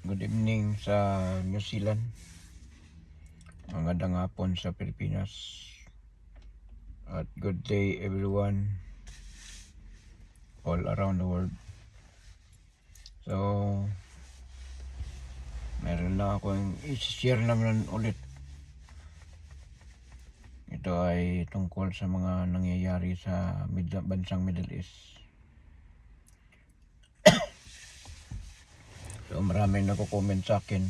Good evening sa New Zealand. Magandang hapon sa Pilipinas. At good day everyone all around the world. So, meron lang akong i-share naman ulit. Ito ay tungkol sa mga nangyayari sa bansang Middle East. So, maraming nagko-comment sa akin.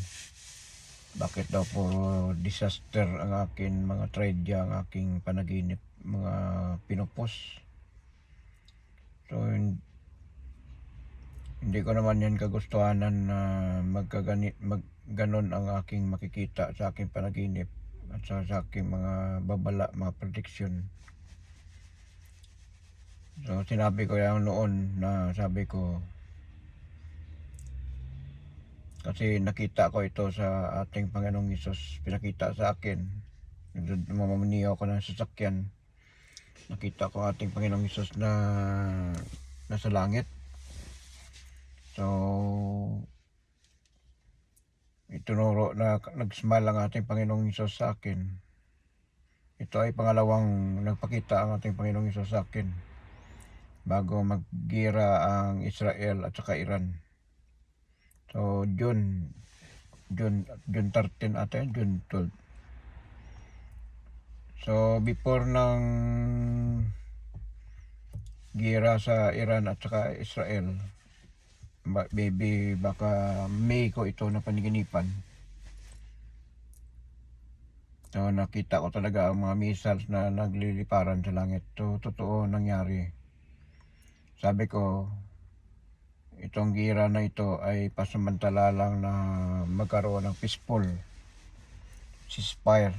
Bakit daw puro disaster ang akin, mga tragedya ang aking panaginip, mga pinupost. So, hindi ko naman yan kagustuhanan na ganon ang aking makikita sa aking panaginip at sa aking mga babala, mga prediction. So, sinabi ko yan noon na sabi ko, kasi nakita ko ito sa ating Panginoong Hesus, pinakita sa akin. Mamamaniho ko ng sasakyan. Nakita ko ating Panginoong Hesus na nasa langit. So, itunuro na nag-smile ang ating Panginoong Hesus sa akin. Ito ay pangalawang nagpakita ang ating Panginoong Hesus sa akin bago maggira ang Israel at saka Iran. So, June 13 ata, June 12. So, before ng gira sa Iran at saka Israel, maybe baka May ko ito na paniginipan. So, nakita ko talaga ang mga missiles na nagliliparan sa langit. So, totoo nangyari. Sabi ko, itong gira na ito ay pasamantala lang na magkaroon ng peaceful ceasefire.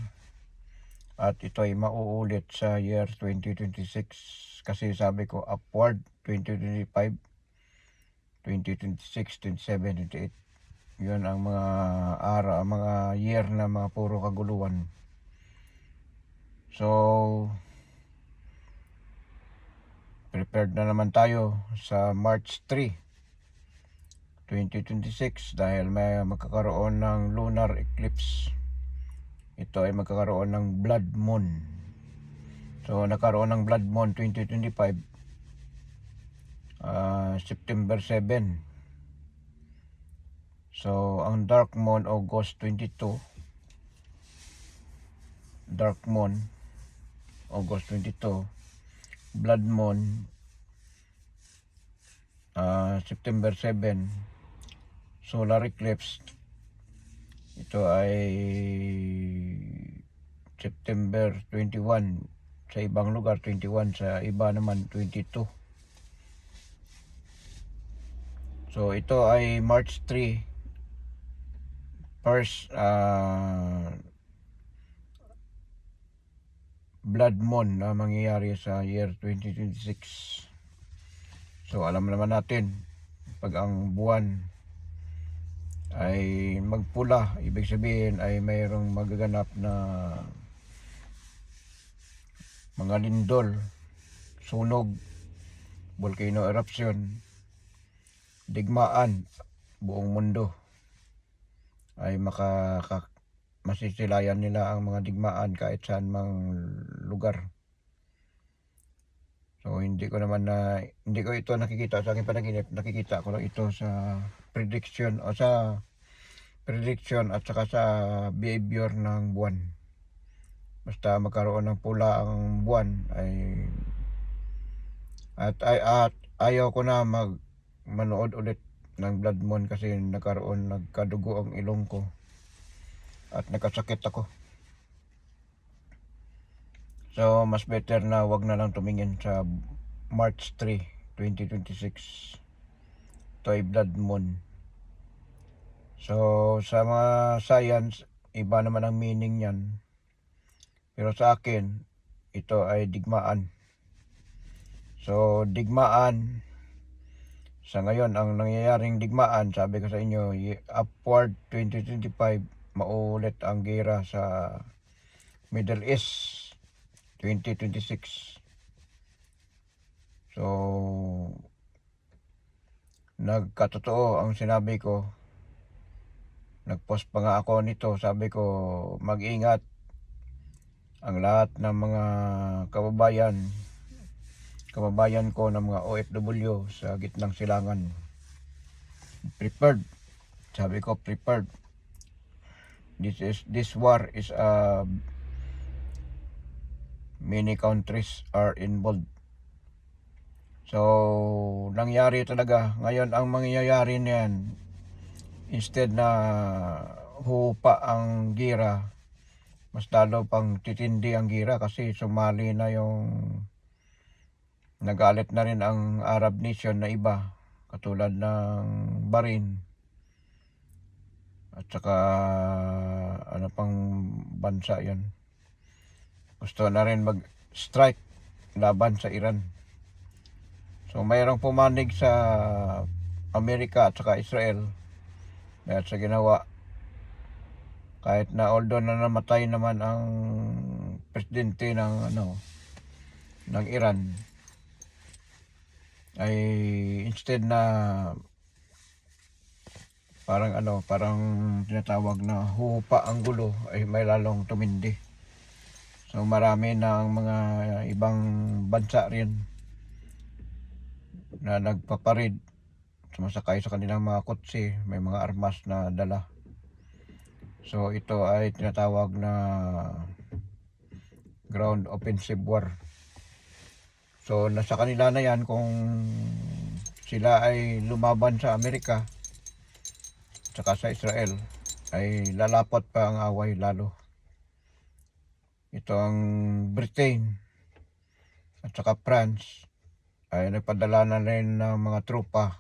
At ito ay mauulit sa year 2026. Kasi sabi ko, upward 2025, 2026, 27, 28. Yun ang mga araw, mga year na mga puro kaguluhan. So, prepared na naman tayo sa March 3, 2026 dahil may magkakaroon ng lunar eclipse. Ito ay magkakaroon ng blood moon. So, nakaroon ng blood moon 2025, September 7. So, ang dark moon August 22. Dark moon August 22. Blood moon September 7. Solar eclipse ito ay September 21. Sa ibang lugar 21, sa iba naman 22. So ito ay March 3, first blood moon na mangyayari sa year 2026. So alam naman natin, pag ang buwan ay magpula, ibig sabihin ay mayroong magaganap na mga lindol, sunog, volcano eruption, digmaan, buong mundo ay masisilayan nila ang mga digmaan kahit saan mang lugar. So hindi ko ito nakikita sa aking panaginip, nakikita ko lang ito sa prediction at saka sa behavior ng buwan. Basta magkaroon ng pula ang buwan at ayaw ko na manood ulit ng blood moon kasi nagkadugo ang ilong ko at nagkasakit ako. So mas better na wag na lang tumingin sa March 3, 2026. Ito ay blood moon. So sa mga science, iba naman ang meaning yan. Pero sa akin, ito ay digmaan. So digmaan, sa ngayon ang nangyayaring digmaan, sabi ko sa inyo, upward 2025, maulit ang gera sa Middle East 2026. So nagkatotoo ang sinabi ko Nag-post pa nga ako nito, sabi ko mag-ingat ang lahat ng mga kababayan ko ng mga OFW sa gitnang silangan. Prepared, sabi ko prepared. This war is many countries are involved. So nangyari talaga ngayon ang mangyayari niyan, instead na hupa ang gira, mas lalo pang titindi ang gira kasi sumali na yung nagalit na rin ang Arab nation na iba katulad ng Bahrain at saka ano pang bansa yan, gusto na rin mag-strike laban sa Iran. So mayroong pumanig sa Amerika at saka Israel dahil sa ginawa, kahit na although na namatay naman ang presidente ng Iran, ay instead na parang tinatawag na hupa ang gulo, ay may lalong tumindi. So marami ng mga ibang bansa rin na nagpaparid, sumasakay sa kanilang mga kotse, may mga armas na dala. So ito ay tinatawag na ground offensive war. So nasa kanila na yan kung sila ay lumaban sa Amerika saka sa Israel, ay lalapot pa ang away lalo. Ito ang Britain at saka France ay nagpadala na rin ng mga tropa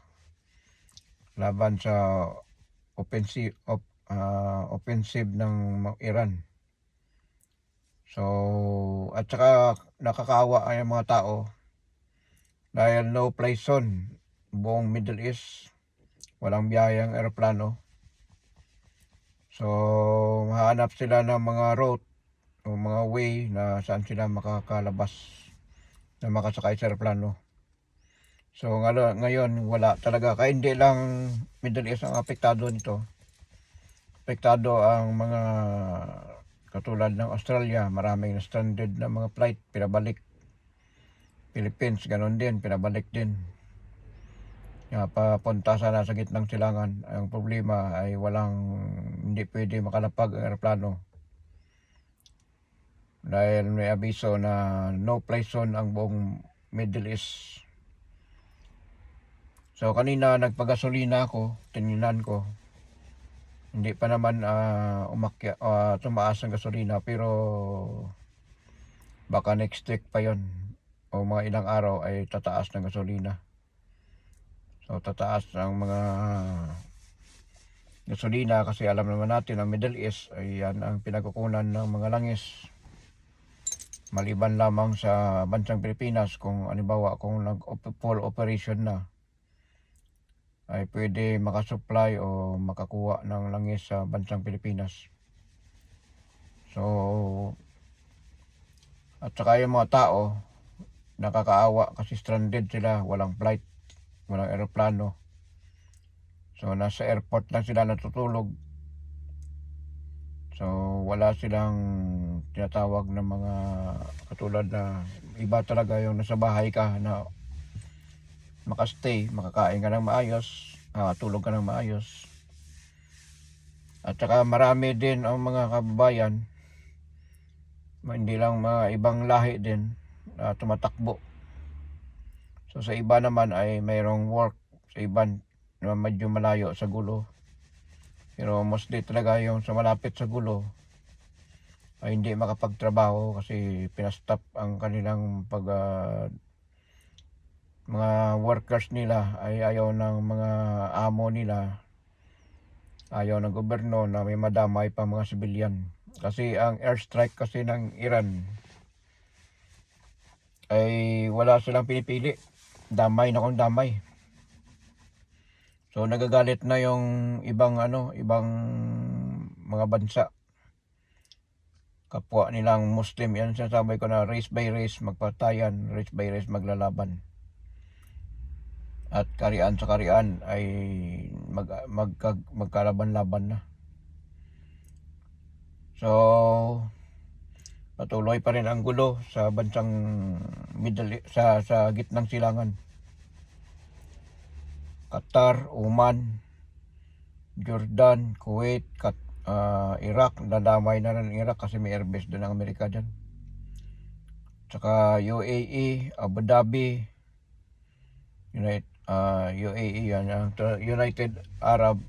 laban sa offensive ng Iran. So at saka nakakaawa ay mga tao dahil no fly zone buong Middle East, walang biyayang eroplano. So mahanap sila ng mga route o mga way na saan sila makakalabas na makasakay sa eroplano. So ngayon wala talaga, kaya hindi lang Middle East ang apektado nito. Apektado ang mga katulad ng Australia, maraming stranded na mga flight, pinabalik. Philippines, ganun din, pinabalik din. Papunta sana sa gitnang silangan. Ang problema ay hindi pwede makalapag ang aeroplano dahil may abiso na no fly zone ang buong Middle East. So kanina nagpagasolina ako, tininan ko, hindi pa naman tumaas ang gasolina, pero baka next week pa yon o mga ilang araw ay tataas ng gasolina. So tataas ang mga gasolina kasi alam naman natin ang Middle East ay yan ang pinagkukunan ng mga langis. Maliban lamang sa bansang Pilipinas, kung halimbawa kung nag-full operation na, ay pwede makasupply o makakuha ng langis sa bansang Pilipinas. So at saka yung mga tao nakakaawa kasi stranded sila, walang flight, walang eroplano. So nasa airport lang sila natutulog. So wala silang tinatawag na mga katulad na iba talaga yung nasa bahay ka na makastay, makakain ka ng maayos, tulog ka ng maayos. At saka marami din ang mga kababayan, hindi lang mga ibang lahi din na tumatakbo. So sa iba naman ay mayroong work, sa iba na medyo malayo sa gulo. Pero mostly talaga yung sa malapit sa gulo ay hindi makapagtrabaho kasi pinastop ang kanilang mga workers nila, ay ayaw ng mga amo nila, ayaw ng gobyerno na may madamay pa mga sibilyan. Kasi ang airstrike kasi ng Iran ay wala silang pinipili, damay na kung damay. So nagagalit na yung ibang mga bansa, kapwa nilang Muslim. Yan sinasabi ko na race by race magpatayan, race by race maglalaban. At karian sa karian ay magkalaban-laban na. So patuloy pa rin ang gulo sa bansang sa gitnang silangan. Qatar, Oman, Jordan, Kuwait, Iraq, nadamay na rin Iraq kasi may airbase doon ng Amerika dyan. Tsaka UAE, Abu Dhabi, UAE yan, United Arab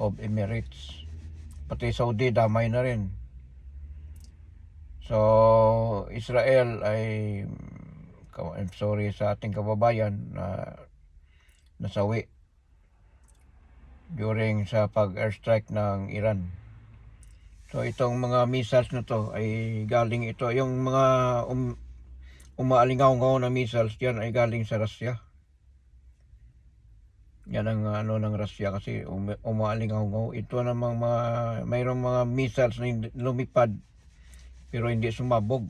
of Emirates. Pati Saudi damay na rin. So Israel ay I'm sorry sa ating kababayan na nasawi during sa pag-airstrike ng Iran. So itong mga missiles na to ay galing ito, yung mga umaalingaw-ngaw na missiles yan ay galing sa Russia. Yan ang ng Russia kasi umaalingaw-ngaw. Ito namang mayroong mga missiles na lumipad pero hindi sumabog.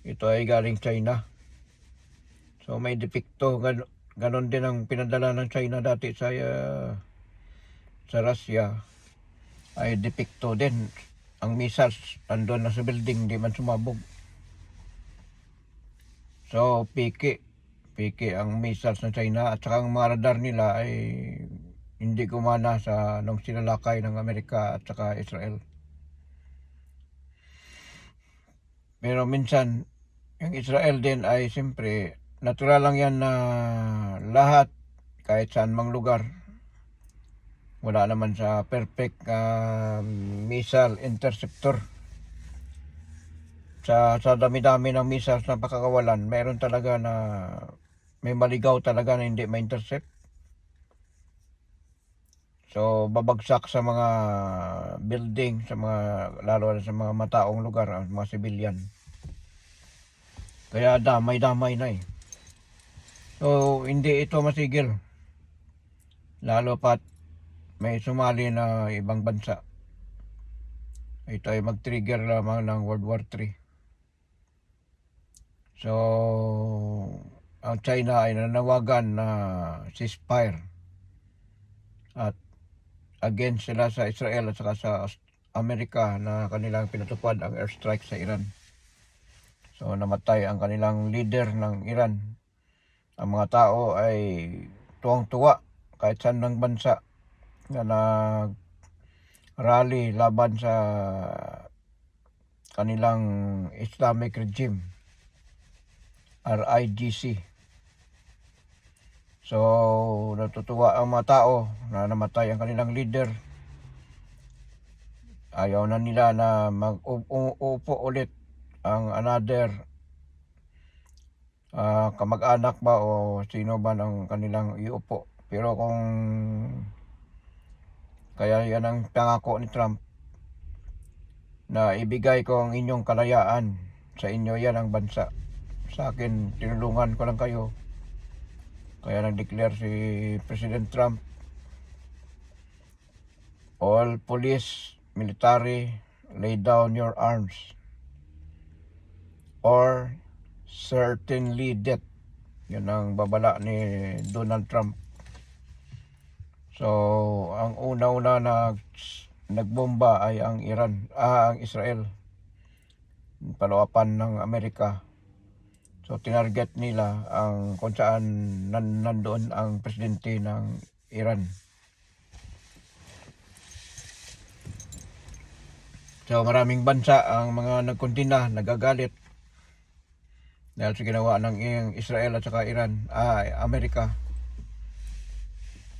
Ito ay galing China. So may depekto. Ganon din ang pinadala ng China dati sa Russia. Ay depekto din. Ang missiles andun na sa building, di man sumabog. So piki ang missiles ng China at saka ang mga radar nila ay hindi gumana nung sinalakay ng Amerika at saka Israel. Pero minsan yung Israel din ay siyempre natural lang yan na lahat kahit saan mang lugar wala naman sa perfect missile interceptor. Sa dami-dami ng missiles na pakakawalan, mayroon talaga na may maligaw talaga na hindi ma-intercept. So babagsak sa mga building, lalo na sa mga mataong lugar, mga civilian. Kaya damay-damay na eh. So hindi ito masigil. Lalo pat may sumali na ibang bansa. Ito ay mag-trigger lamang ng World War III. So ang China ay nanawagan na ceasefire at against sila sa Israel at saka sa Amerika na kanilang pinatupad ang airstrike sa Iran. So namatay ang kanilang leader ng Iran. Ang mga tao ay tuwang-tuwa kahit saan ng bansa na nag-rally laban sa kanilang Islamic regime, RIGC. So natutuwa ang mga tao na namatay ang kanilang leader. Ayaw na nila na mag-upo ulit ang another kamag-anak ba o sino ba ang kanilang iupo. Pero kung kaya yan ang pangako ni Trump na ibigay ko ang inyong kalayaan, sa inyo yan ang bansa, sa akin tinulungan ko lang kayo. Kaya nag-declare si President Trump, all police, military, lay down your arms or certainly death. Yan ang babala ni Donald Trump. So ang una-una nagbomba ay ang Israel, palawapan ng Amerika. So tinarget nila ang kung saan nandoon ang presidente ng Iran. So maraming bansa ang mga nagkontina, nagagalit dahil sa ginawa ng Israel at saka Amerika.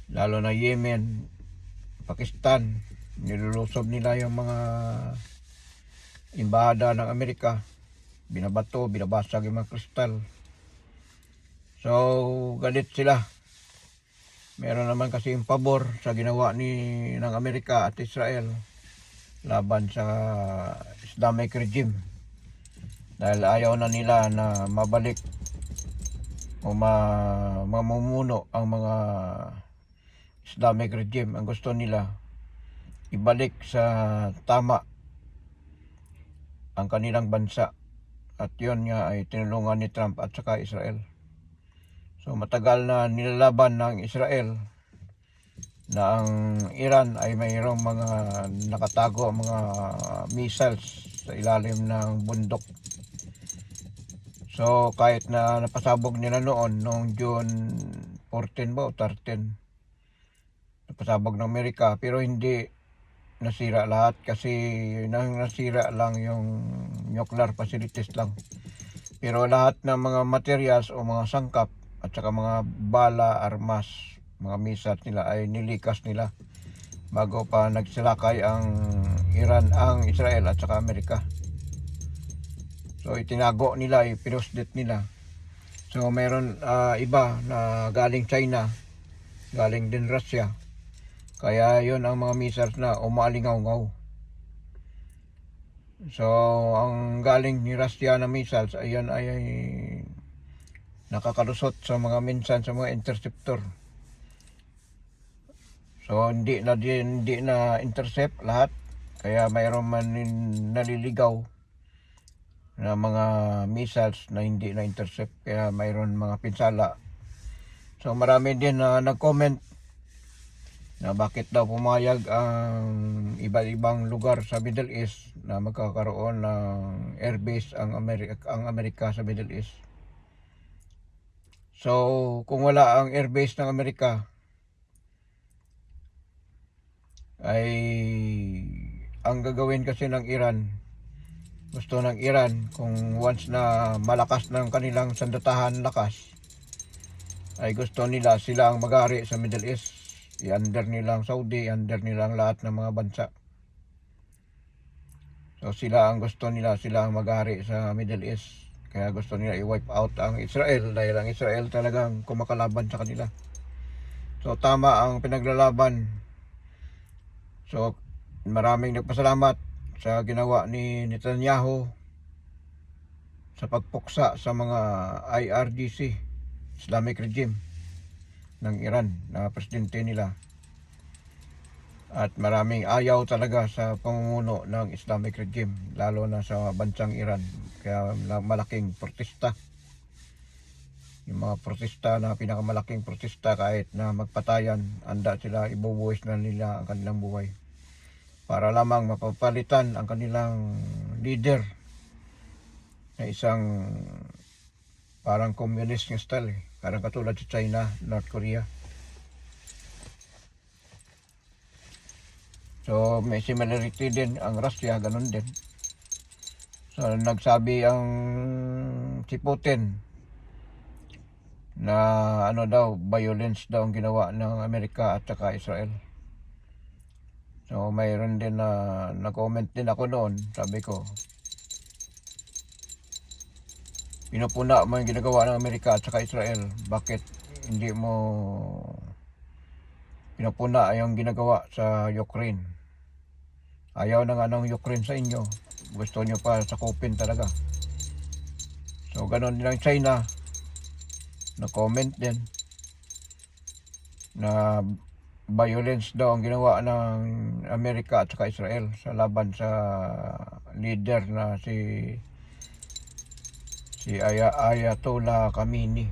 Lalo na Yemen, Pakistan, nilulusob nila yung mga embahada ng Amerika. Binabato, binabasag yung mga kristal. So galit sila. Meron naman kasi yung pabor sa ginawa ng Amerika at Israel laban sa Islamic regime. Dahil ayaw na nila na mabalik o mamumuno ang mga Islamic regime. Ang gusto nila ibalik sa tama ang kanilang bansa. At yun nga ay tinulungan ni Trump at saka Israel. So matagal na nilalaban ng Israel na ang Iran ay mayroong mga nakatago mga missiles sa ilalim ng bundok. So kahit na napasabog nila noong June 14 ba o 13, napasabog ng Amerika, pero hindi nasira lahat kasi nasira lang yung nuclear facilities lang. Pero lahat ng mga materials o mga sangkap at saka mga bala, armas, mga missiles nila ay nilikas nila bago pa nagsilakay ang Israel at saka Amerika. So itinago nila, pinusdet nila. So meron iba na galing China, galing din Russia. Kaya yon ang mga missiles na umaalingaw-ngaw. So ang galing ni Russia na missiles ayan ay nakakalusot sa mga minsan sa mga interceptor. So hindi na intercept lahat. Kaya mayroon man naliligaw na mga missiles na hindi na intercept, kaya mayroon mga pinsala. So marami din na nag-comment na bakit daw pumayag ang iba-ibang lugar sa Middle East na magkakaroon ng airbase ang Amerika sa Middle East. So kung wala ang airbase ng Amerika ay ang gagawin kasi ng Iran, gusto ng Iran kung once na malakas ng kanilang sandatahan lakas, ay gusto nila sila ang mag-ari sa Middle East. I-under nilang Saudi, i-under nilang lahat ng mga bansa. So sila ang gusto nila, sila ang mag-ari sa Middle East. Kaya gusto nila i-wipe out ang Israel dahil ang Israel talagang kumakalaban sa kanila. So tama ang pinaglalaban. So maraming nagpasalamat sa ginawa ni Netanyahu sa pagpuksa sa mga IRGC, Islamic Regime ng Iran na presidente nila. At maraming ayaw talaga sa pamumuno ng Islamic Regime, lalo na sa bansang Iran. Kaya malaking protesta. Yung mga protesta na pinakamalaking protesta, kahit na magpatayan, anda sila, ibubuwis na nila ang kanilang buhay para lamang mapapalitan ang kanilang leader na isang parang communist ng style, parang katulad sa China, North Korea. So may similarity din ang Russia, ganun din. So nagsabi ang si Putin na violence daw ang ginawa ng Amerika at saka Israel. So mayroon din na nag-comment din ako noon, sabi ko, pinupuna mo yung ginagawa ng Amerika at saka Israel, bakit hindi mo pinupuna yung ginagawa sa Ukraine? Ayaw na nga ng Ukraine sa inyo, gusto nyo pa sakupin talaga. So ganon din ang China, na-comment din na violence daw ang ginawa ng Amerika at saka Israel sa laban sa leader na si Ayatollah Khamenei.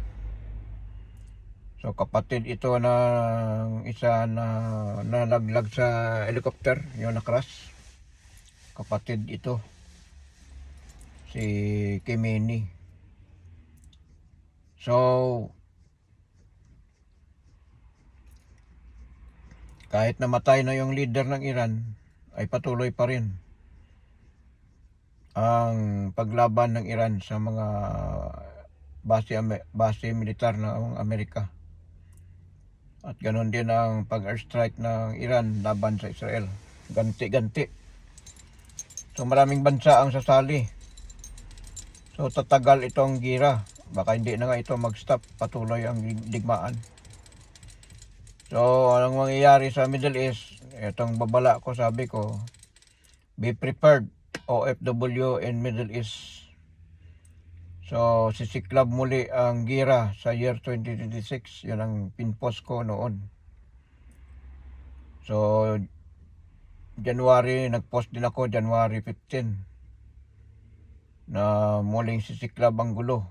So kapatid ito ng isa na nalaglag sa helicopter, yung na-crash. Kapatid ito, si Khamenei. So kahit namatay na yung leader ng Iran, ay patuloy pa rin ang paglaban ng Iran sa mga base militar ng Amerika. At ganoon din ang pag-airstrike ng Iran laban sa Israel. Ganti-ganti. So maraming bansa ang sasali. So tatagal itong gira. Baka hindi na nga ito mag-stop. Patuloy ang digmaan. So anong mangyayari sa Middle East? Itong babala ko, sabi ko, be prepared, OFW in Middle East. So sisiklab muli ang gira sa year 2026. Yun ang pinpost ko noon. So January, nagpost din ako January 15 na muling sisiklab ang gulo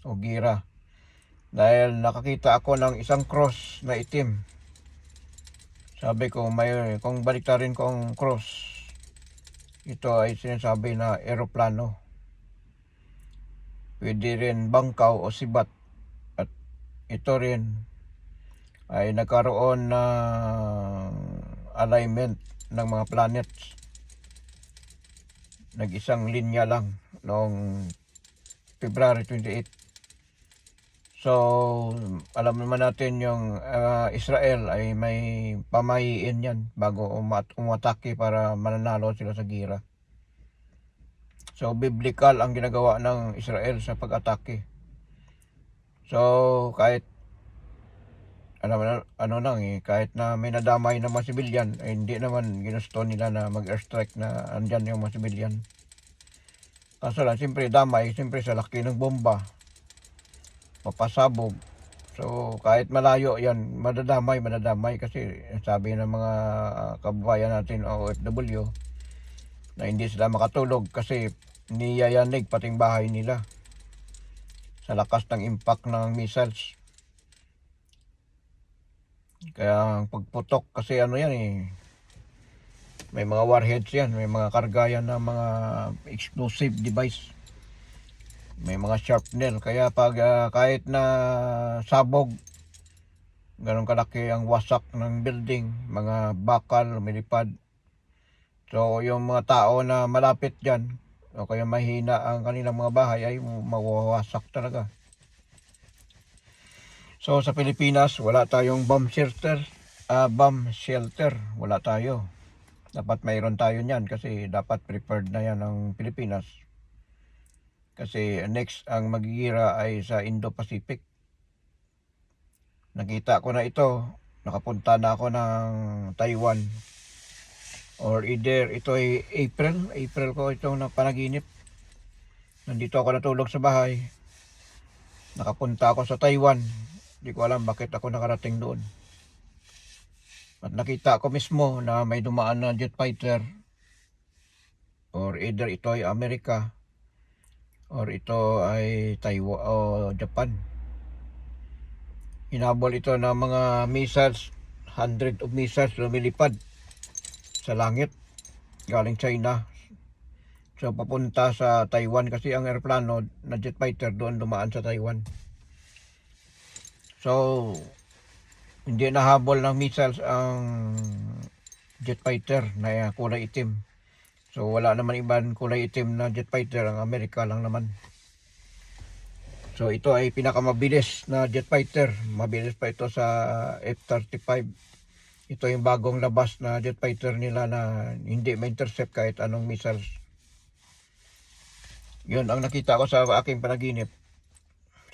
o gira. Dahil nakakita ako ng isang cross na itim Sabi ko, kung baliktarin ko ang cross, ito ay sinasabi na eroplano. Pwede rin bangkaw o sibat. At ito rin ay nagkaroon ng alignment ng mga planets. Nag-isang linya lang noong February 28. So, alam naman natin yung Israel ay may pamahiin yan bago umatake para mananalo sila sa gera. So, biblical ang ginagawa ng Israel sa pag-atake. So, kahit kahit na may nadamay ng mga sibilyan, hindi naman ginusto nila na mag-airstrike na andyan yung mga sibilyan. Kaso lang, siyempre damay, siyempre sa laki ng bomba, papasabog. So kahit malayo yan, madadamay kasi sabi ng mga kababayan natin OFW na hindi sila makatulog kasi niyayanig pating bahay nila sa lakas ng impact ng missiles. Kaya pagputok kasi may mga warheads yan, may mga karga yan ng mga explosive device. May mga sharpener, kaya pag kahit na sabog, ganun kalaki ang wasak ng building, mga bakal, lumilipad. So yung mga tao na malapit dyan, o kaya mahina ang kanilang mga bahay, ay mawawasak talaga. So sa Pilipinas, wala tayong bomb shelter, wala tayo. Dapat mayroon tayo niyan kasi dapat prepared na yan ang Pilipinas. Kasi next ang magigira ay sa Indo-Pacific. Nakita ko na ito. Nakapunta na ako ng Taiwan. Or either ito ay April ko itong napanaginip. Nandito ako natulog sa bahay. Nakapunta ako sa Taiwan. Hindi ko alam bakit ako nakarating doon. At nakita ko mismo na may dumaan na jet fighter. Or either ito ay Amerika. Or ito ay Taiwan o Japan. Hinabol ito ng mga missiles, hundred of missiles lumilipad sa langit galing China. So papunta sa Taiwan kasi ang aeroplano na jet fighter doon dumaan sa Taiwan. So hindi nahabol ng missiles ang jet fighter na kulay itim. So wala naman ibang kulay itim na jet fighter, ang Amerika lang naman. So ito ay pinakamabilis na jet fighter. Mabilis pa ito sa F-35. Ito yung bagong labas na jet fighter nila na hindi ma-intercept kahit anong missiles. Yun ang nakita ko sa aking panaginip.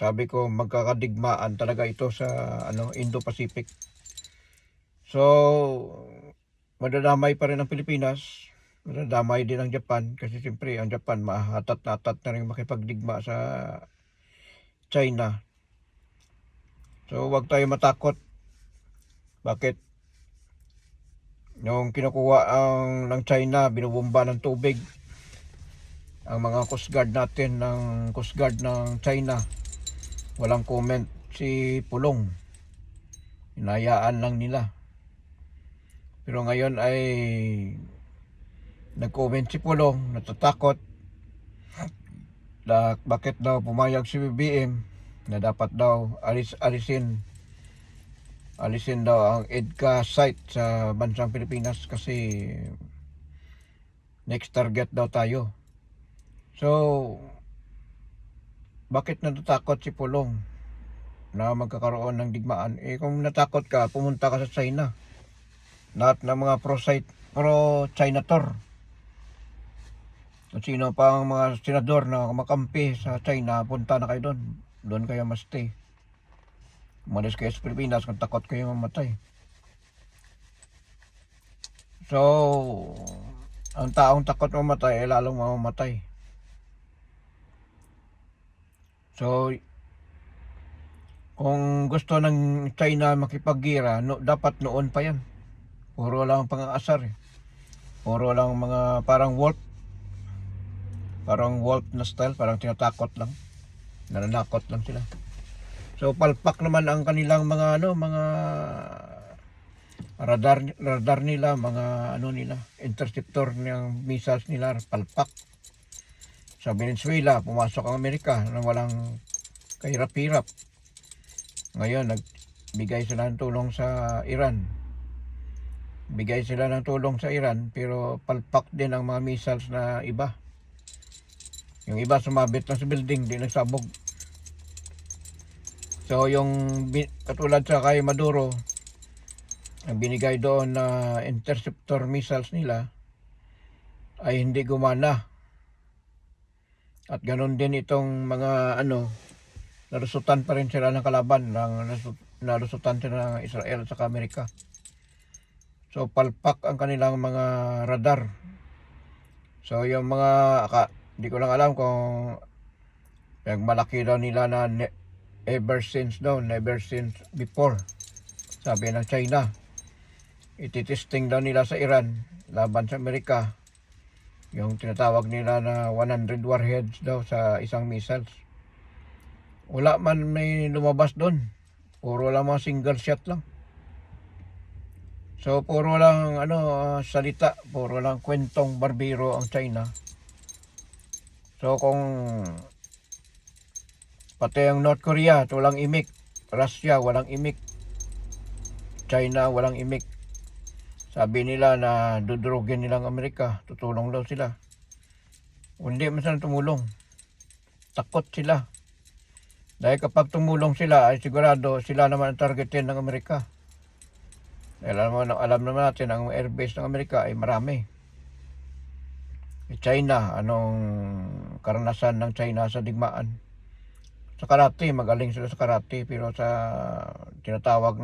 Sabi ko magkakadigmaan talaga ito sa Indo-Pacific. So madadamay pa rin ang Pilipinas. Nadamay din ang Japan kasi siyempre ang Japan mahatat-natat na rin makipagdigma sa China. So wag tayo matakot. Bakit? Yung kinukuha ng China, binubomba ng tubig ang mga Coast Guard natin ng Coast Guard ng China. Walang comment si Pulong. Hinayaan lang nila. Pero ngayon ay nag-comment si Pulong, natatakot na bakit daw pumayag si BBM na dapat daw alisin daw ang EDCA site sa bansang Pilipinas kasi next target daw tayo. So bakit natatakot si Pulong na magkakaroon ng digmaan? Kung natakot ka, pumunta ka sa China. Lahat ng mga pro-Chinator. At sino pa ang mga senador na makampi sa China, punta na kayo doon. Doon kayo ma-stay. Umalis kayo sa Pilipinas kung takot kayo mamatay. So, ang taong takot mamatay ay lalong mamamatay. So, kung gusto ng China makipaggira, dapat noon pa yan. Puro lang pang-aasar eh. Puro lang mga parang wolf na style, parang tinatakot lang. Nananakot lang sila. So palpak naman ang kanilang mga radar nila, mga ano nila, interceptor ng missiles nila, palpak. Sa Venezuela, pumasok ang Amerika na walang kahirap-hirap. Ngayon, nagbigay sila ng tulong sa Iran. Bigay sila ng tulong sa Iran, pero palpak din ang mga missiles na iba. Yung iba sumabit na sa building, di nagsabog. So, yung katulad sa kay Maduro, ang binigay doon na interceptor missiles nila ay hindi gumana. At ganoon din itong mga narusutan pa rin sila ng kalaban, narusutan sila ng Israel sa Amerika. So palpak ang kanilang mga radar. So yung mga hindi ko lang alam kung malaki daw nila na never since before. Sabi ng China, ititesting daw nila sa Iran laban sa Amerika. Yung tinatawag nila na 100 warheads daw sa isang missiles. Wala man may lumabas doon. Puro lang mga single shot lang. So puro lang salita, puro lang kwentong barbero ang China. So kung pati ang North Korea, walang imik. Russia, walang imik. China, walang imik. Sabi nila na dudurugin nilang Amerika, tutulong daw sila. Hindi man sila tumulong. Takot sila. Dahil kapag tumulong sila, ay sigurado sila naman ang targetin ng Amerika. Dahil alam naman natin, ang airbase ng Amerika ay marami. China, anong karanasan ng China sa digmaan? Sa karate, magaling sila sa karate, pero sa tinatawag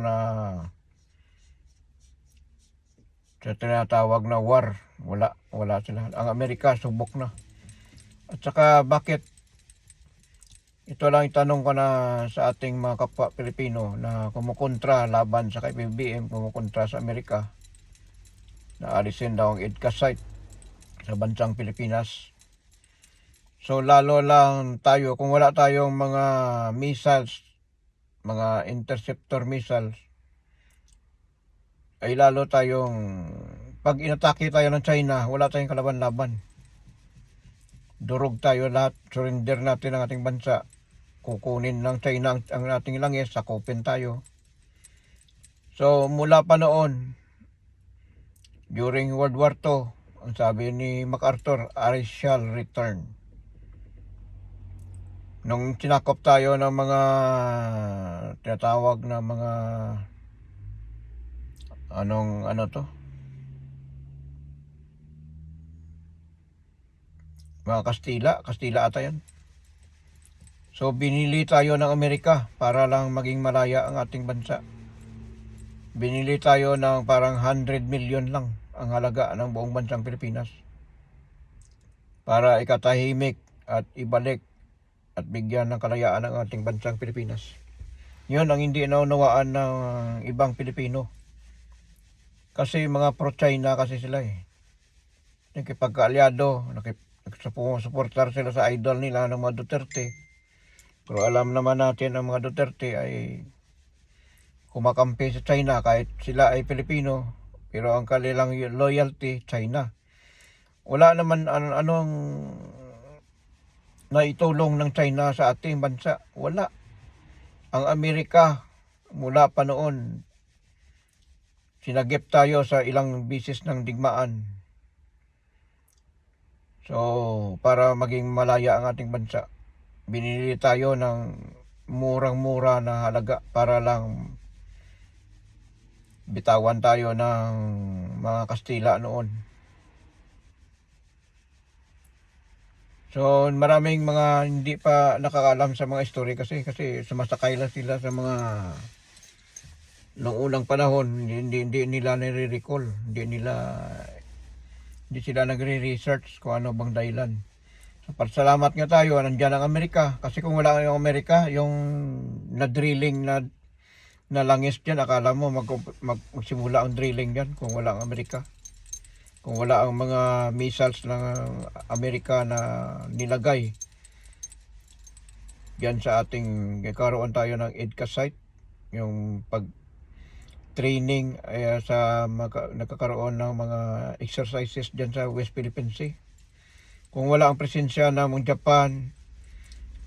na war, wala sila. Ang Amerika subok na. At saka bakit ito lang itanong ko na sa ating mga kapwa Pilipino na kumukontra laban sa PBBM, kumukontra sa Amerika na alisin daw ang EDCA site sa bansang Pilipinas. So lalo lang tayo, kung wala tayong mga missiles, mga interceptor missiles, ay lalo tayong, pag inatake tayo ng China, wala tayong kalaban-laban. Durog tayo lahat, surrender natin ang ating bansa. Kukunin ng China ang ating langis, sakupin tayo. So mula pa noon, during World War II, ang sabi ni MacArthur, I shall return. Nung tinakop tayo ng mga tinatawag na mga mga Kastila ata yan. So binili tayo ng Amerika para lang maging malaya ang ating bansa. Binili tayo ng parang 100 million lang ang halaga ng buong bansang Pilipinas. Para ikatahimik at ibalik at bigyan ng kalayaan ang ating bansang Pilipinas. Yun ang hindi naunawaan ng ibang Pilipino. Kasi mga pro-China kasi sila nakipagkaalyado, nakipagsuportar sila sa idol nila ng mga Duterte. Pero alam naman natin ang mga Duterte ay kumakampi sa China kahit sila ay Pilipino. Pero ang kanilang loyalty, China. Wala naman anong naitulong ng China sa ating bansa. Wala. Ang Amerika, mula pa noon, sinagip tayo sa ilang bisis ng digmaan. So, para maging malaya ang ating bansa, binili tayo ng murang-mura na halaga para lang bitawan tayo ng mga Kastila noon. So maraming mga hindi pa nakakaalam sa mga story kasi sumasakay lang sila sa mga noong unang panahon, hindi nila nire-recall, hindi sila nagre-research kung ano bang dahilan. So pasalamat nga tayo, nandiyan ang Amerika. Kasi kung wala yung Amerika, yung na-drilling na langis dyan, akala mo magsimula ang drilling dyan kung wala ang Amerika. Kung wala ang mga missiles ng Amerika na nilagay dyan sa ating, karoon tayo ng EDCA site, yung training sa nagkakaroon ng mga exercises dyan sa West Philippine Sea. Kung wala ang presensya ng Japan,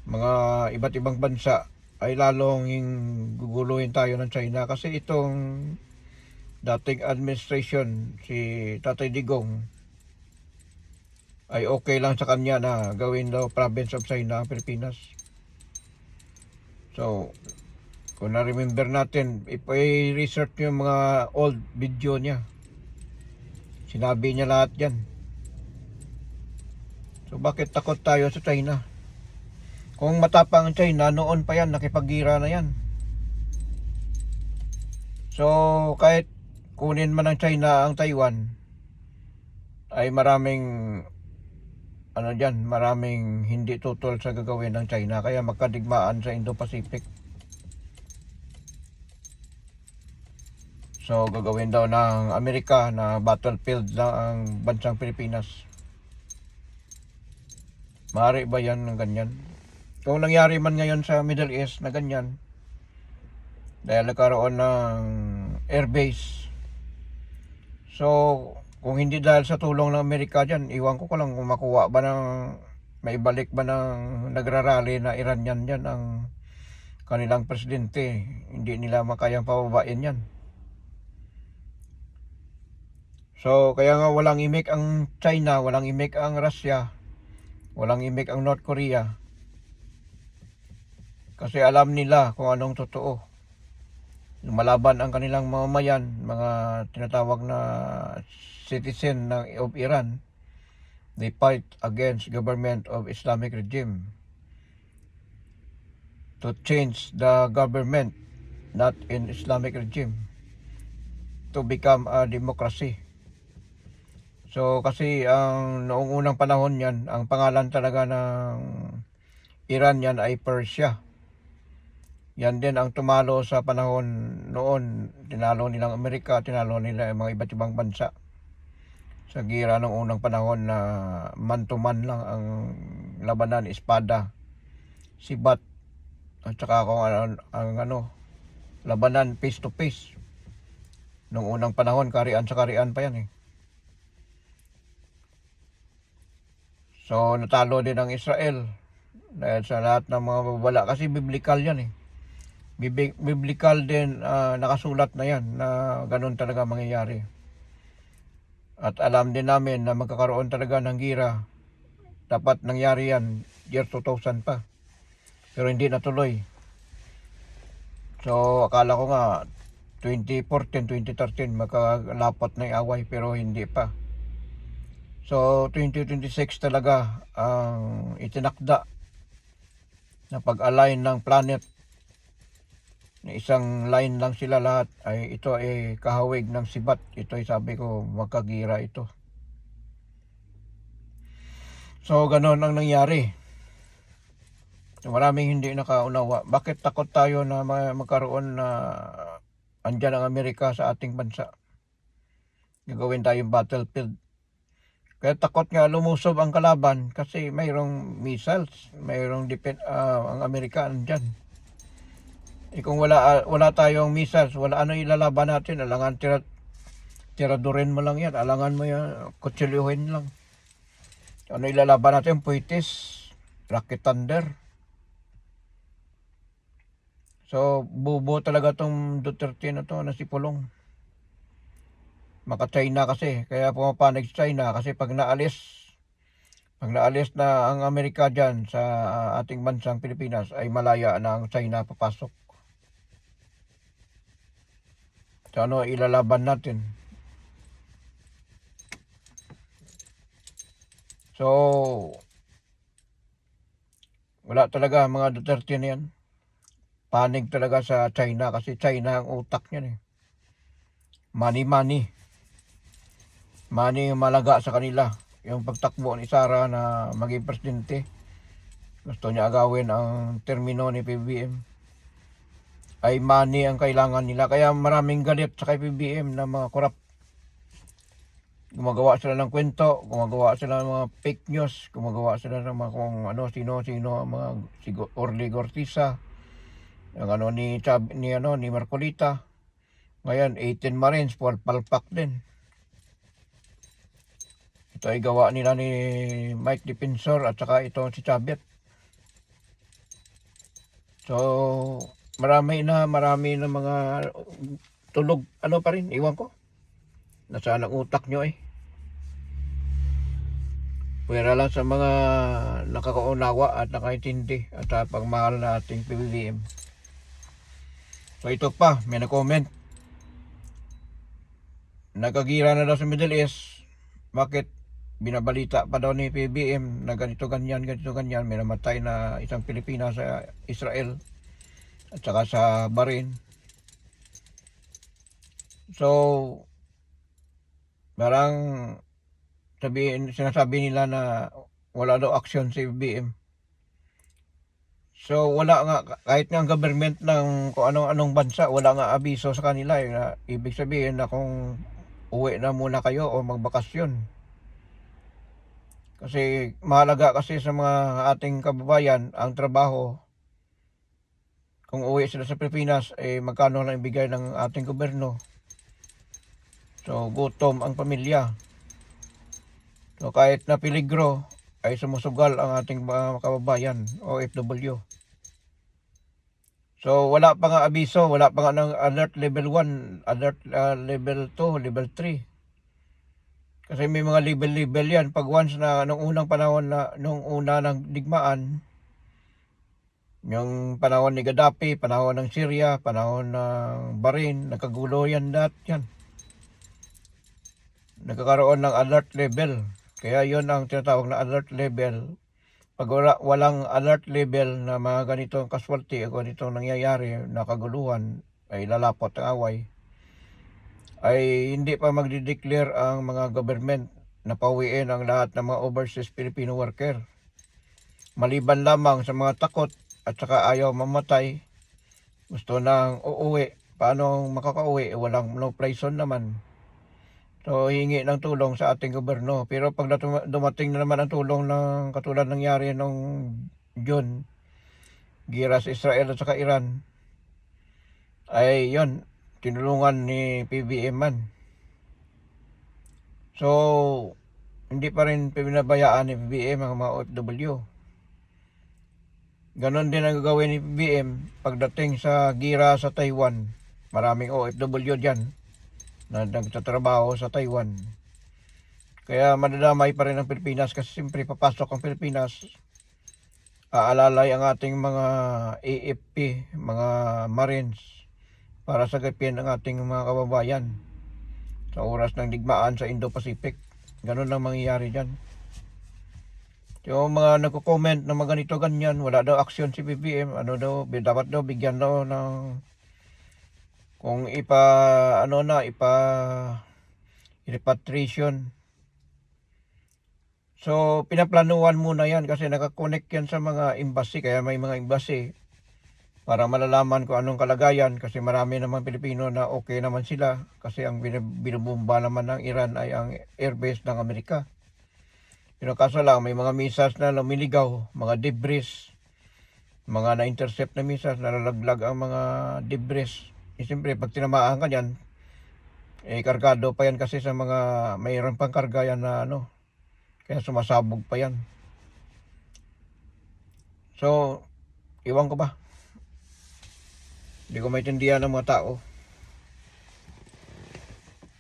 mga iba't ibang bansa, ay lalong guguluhin tayo ng China. Kasi itong dating administration, si Tatay Digong, ay okay lang sa kanya na gawin daw province of China ang Pilipinas. So, kung na-remember natin, i-research yung mga old video niya. Sinabi niya lahat yan. So, bakit takot tayo sa China? Kung matapang ang China, noon pa yan, nakipaggira na yan. So, kahit kunin man ng China ang Taiwan, ay maraming maraming hindi tutol sa gagawin ng China, kaya magkadigmaan sa Indo-Pacific. So gagawin daw ng Amerika na battlefield lang ang bansang Pilipinas. Maaari ba yan ng ganyan? Kung nangyari man ngayon sa Middle East na ganyan, dahil nagkaroon ng airbase, so kung hindi dahil sa tulong ng Amerika dyan, iwan ko lang kung makuha ba ng, maibalik ba ng nagrarally na Iranian dyan ang kanilang presidente. Hindi nila makayang pababain yan. So kaya nga walang imik ang China, walang imik ang Russia, walang imik ang North Korea. Kasi alam nila kung anong totoo. Lumalaban ang kanilang mamamayan, mga tinatawag na citizen of Iran. They fight against government of Islamic regime to change the government, not in Islamic regime, to become a democracy. So kasi ang noong unang panahon yan, ang pangalan talaga ng Iran yan ay Persia. Yan din ang tumalo sa panahon noon. Tinalo nilang Amerika, tinalo nila mga iba't ibang bansa. Sa gira ng unang panahon na man-to-man lang ang labanan, espada, sibat, at saka kung ang labanan face to face. Noong unang panahon, karian sa karian pa yan eh. So natalo din ang Israel dahil sa lahat ng mga babala, kasi biblical yan eh. Biblical din, nakasulat na yan na ganun talaga mangyayari. At alam din namin na magkakaroon talaga ng gira. Dapat nangyari yan year 2000 pa, pero hindi natuloy. So akala ko nga 2014, 2013 magkalapat na yung away, pero hindi pa. So 2026 talaga ang itinakda na pag-align ng planet. Isang line lang sila lahat, ay ito ay kahawig ng sibat. Ito ay sabi ko, magkagira ito. So ganoon ang nangyari. So, maraming hindi nakaunawa. Bakit takot tayo na magkaroon na andyan ang Amerika sa ating bansa? Gagawin tayong battlefield. Kaya takot nga lumusob ang kalaban kasi mayroong missiles, mayroong ang Amerika andyan. Kung wala tayong missiles, wala ano ilalaban natin. Alangan tiradurin mo lang yan. Alangan mo yan, kutsilyuhin lang. Ano ilalaban natin? Puitis, rocket thunder. So bubo talaga tong Duterte na to, na si Pulong. Maka-China kasi, kaya pumapanig sa China kasi pag naalis na ang Amerika dyan sa ating bansang Pilipinas, ay malaya na ang China papasok. So ano ilalaban natin? So wala talaga mga Duterte na yan. Panig talaga sa China kasi China ang utak niyan eh. Money yung malaga sa kanila. Yung pagtakbo ni Sara na maging presidente, gusto niya agawin ang termino ni PBBM. Ay money ang kailangan nila. Kaya maraming galit sa kay PBBM na mga korap. Gumagawa sila ng kwento, gumagawa sila ng mga fake news, gumagawa sila ng mga kung sino-sino, mga si Orly Gortiza, ang ni Marcolita, Ngayon, 18 Marines, palpak din. Ito ay gawa nila ni Mike Defensor at saka ito si Chabet. So, marami na mga tulog. Ano pa rin, iwan ko. Nasaan ang utak nyo eh. Pwera lang sa mga nakakaunawa at nakaintindi at sa pagmahal na ating PBBM. So ito pa, may na-comment. Nagagira na daw sa Middle East. Bakit? Binabalita pa daw ni PBBM na ganito ganyan. May namatay na isang Pilipina sa Israel at saka sa Bahrain. So, parang sinasabi nila na wala daw aksyon sa PBBM. So wala nga, kahit nga ang government ng kung anong bansa, wala nga abiso sa kanila eh, na ibig sabihin na kung uwi na muna kayo o magbakasyon. Kasi mahalaga kasi sa mga ating kababayan ang trabaho. Kung uwi sila sa Pilipinas, eh magkano lang ibigay ng ating gobyerno. So gutom ang pamilya. So kahit na peligro ay sumusugal ang ating mga kababayan o OFW. So wala pa nga abiso, wala pa nga ng alert level 1, alert level 2, level 3. Kasi may mga level yan. Pag once na nung unang panahon na nung una ng digmaan, yung panahon ni Gaddafi, panahon ng Syria, panahon ng Bahrain, nagkagulo yan lahat yan. Nagkakaroon ng alert level. Kaya yon ang tinatawag na alert level. Pag walang alert level na mga ganitong casualty o ganitong nangyayari na kaguluhan ay lalapot ang away, ay hindi pa magde-declare ang mga government na pauwiin ang lahat ng mga overseas Filipino worker. Maliban lamang sa mga takot at saka ayaw mamatay, gusto nang uuwi. Paano makakauwi? Walang no prison naman. So hingi ng tulong sa ating gobyerno. Pero pag dumating na naman ang tulong ng katulad nangyari nung June, gira sa Israel at saka Iran, ay yon, tinulungan ni PBBM man. So hindi pa rin pinabayaan ni PBBM ang mga OFW. Ganon din ang gagawin ni PBBM pagdating sa gira sa Taiwan. Maraming OFW dyan na nagtatrabaho sa Taiwan. Kaya madadamay pa rin ang Pilipinas kasi siyempre papasok ang Pilipinas. Aalalay ang ating mga AFP, mga Marines para sagapin ang ating mga kababayan sa oras ng digmaan sa Indo-Pacific. Ganun ang mangyayari dyan. Yung mga nagko-comment na mga ganito ganyan, wala daw aksyon si PBBM, dapat daw bigyan daw ng kung repatriation. So pinaplanuhan muna yan kasi nakakonect yan sa mga embassy, kaya may mga embassy para malalaman kung anong kalagayan, kasi marami naman Pilipino na okay naman sila kasi ang binubomba naman ng Iran ay ang airbase ng Amerika. Pero kaso lang may mga missiles na lumiligaw, mga debris, mga na-intercept na missiles, nalalaglag ang mga debris. Siyempre pag tinamaan ka dyan, kargado pa yan kasi sa mga mayroon pang karga yan na kaya sumasabog pa yan. So iwan ko ba, hindi ko maintindihan ng mga tao.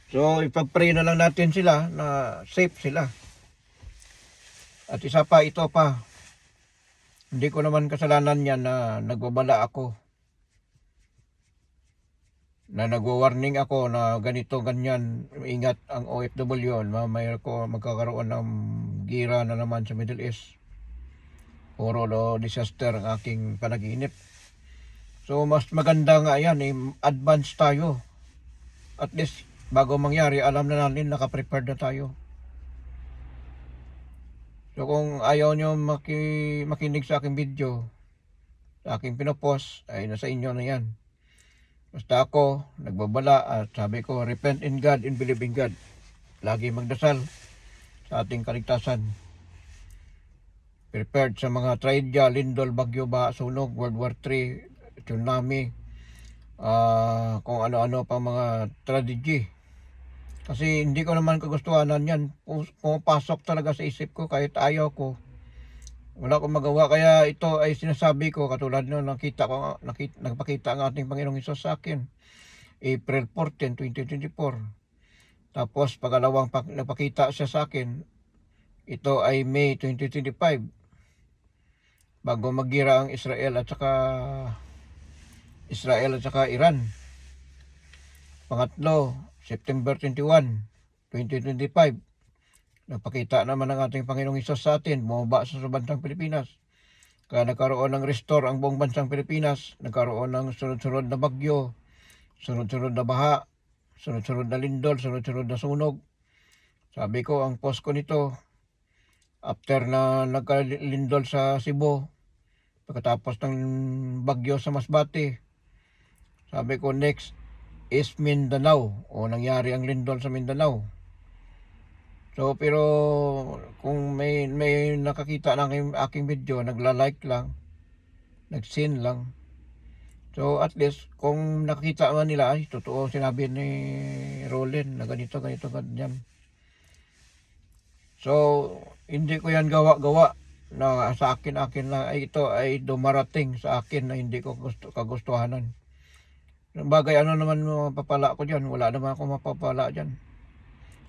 So ipag-pray na lang natin sila na safe sila. At isa pa, ito pa, hindi ko naman kasalanan yan na nagbabala ako, na nagwa-warning ako na ganito ganyan, ingat ang OFW, magkakaroon ng gira na naman sa Middle East. Puro disaster ang aking panaginip. So mas maganda nga yan, advance tayo. At least bago mangyari, alam na natin, nakaprepared na tayo. So kung ayaw nyo makinig sa aking video, sa aking pinopost, ay nasa inyo na yan. Basta ako, nagbabala at sabi ko, repent in God and believe in God. Lagi magdasal sa ating kaligtasan. Prepared sa mga traedya, lindol, bagyo, baha, sunog, World War III, tsunami, kung ano-ano pa mga strategy. Kasi hindi ko naman kagustuhanan yan. Pumapasok talaga sa isip ko kahit ayaw ko. Wala akong magawa, kaya ito ay sinasabi ko katulad no nagpakita ang ating Panginoong Hesus sa akin April 14, 2024. Tapos pagalawang nagpakita siya sa akin, ito ay May 2025 bago maggira ang Israel at saka Iran. Pangatlo, September 21, 2025. Nagpakita naman ang ating Panginoong Hesus sa atin, bumaba sa bansang Pilipinas. Kaya nagkaroon ng restore ang buong bansang Pilipinas. Nagkaroon ng sunod-sunod na bagyo, sunod-sunod na baha, sunod-sunod na lindol, sunod-sunod na sunog. Sabi ko, ang post ko nito, after na nagkalindol sa Cebu, pagkatapos ng bagyo sa Masbate, sabi ko, next is Mindanao, o nangyari ang lindol sa Mindanao. So, pero kung may nakakita ng aking video, nagla-like lang, nag-send lang. So, at least, kung nakakita man nila, ay, totoo sinabi ni Roland na ganito, ganyan. So, hindi ko yan gawa-gawa na sa akin lang, ay ito ay dumarating sa akin na hindi ko kagustuhanan. Bagay, ano naman mapapala ko dyan? Wala naman ako mapapala dyan.